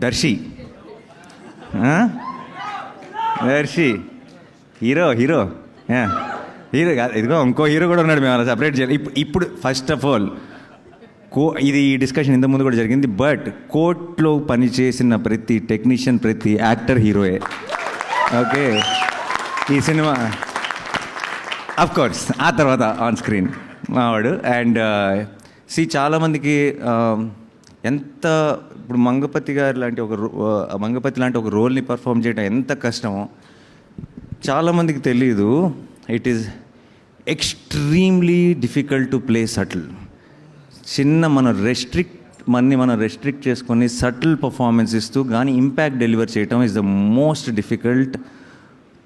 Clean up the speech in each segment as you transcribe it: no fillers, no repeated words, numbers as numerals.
Darsi Darshi hero hero hero కాదు, ఇదిగో ఇంకో హీరో కూడా ఉన్నాడు. మేము అలా సపరేట్ చేయాలి. ఇప్పుడు ఫస్ట్ ఆఫ్ ఆల్ ఇది ఈ డిస్కషన్ ఇంతకుముందు కూడా జరిగింది. బట్ కోర్ట్లో పనిచేసిన ప్రతి టెక్నీషియన్, ప్రతి యాక్టర్ హీరోయే. ఓకే, ఈ సినిమా అఫ్ కోర్స్ ఆ తర్వాత ఆన్ స్క్రీన్ మావాడు. అండ్ చాలామందికి ఎంత ఇప్పుడు మంగపతి లాంటి ఒక రోల్ని పర్ఫామ్ చేయడం ఎంత కష్టమో చాలామందికి తెలీదు. It is extremely difficult to play subtle. మనం రెస్ట్రిక్ట్ చేసుకొని సటిల్ పర్ఫార్మెన్స్ ఇస్తూ కానీ ఇంపాక్ట్ డెలివర్ చేయటం is the most difficult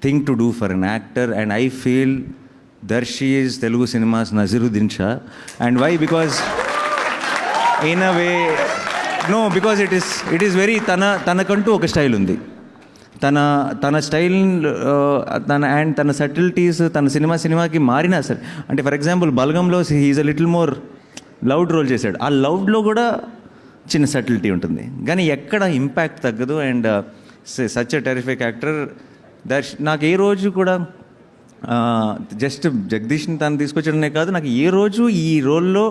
thing to do for an actor. And I feel Darshi is Telugu cinema's Naseeruddin Shah. And why? Because in a way because it is very తనకంటూ ఒక style ఉంది. తన style తన subtleties తన సినిమాకి మారినా సరే, అంటే ఫర్ ఎగ్జాంపుల్ బల్గంలో he's a little more loud role చేశాడు. ఆ లౌడ్లో కూడా చిన్న సటిల్టీ ఉంటుంది, కానీ ఎక్కడ ఇంపాక్ట్ తగ్గదు. And such a terrific actor నాకు ఏ రోజు కూడా జస్ట్ జగదీష్ని తను తీసుకొచ్చడమే కాదు, నాకు ఏ రోజు ఈ రోల్లో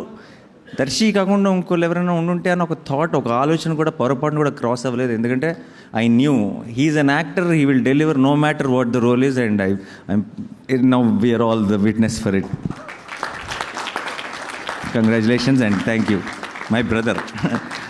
దర్శి కాకుండా ఇంకోళ్ళు ఎవరైనా ఉండుంటే అని ఒక థాట్, ఒక ఆలోచన కూడా పొరపాటును కూడా క్రాస్ అవ్వలేదు. ఎందుకంటే I knew he's an actor, he will deliver no matter what the role is. And now we're all the witness for it. Congratulations and thank you my brother.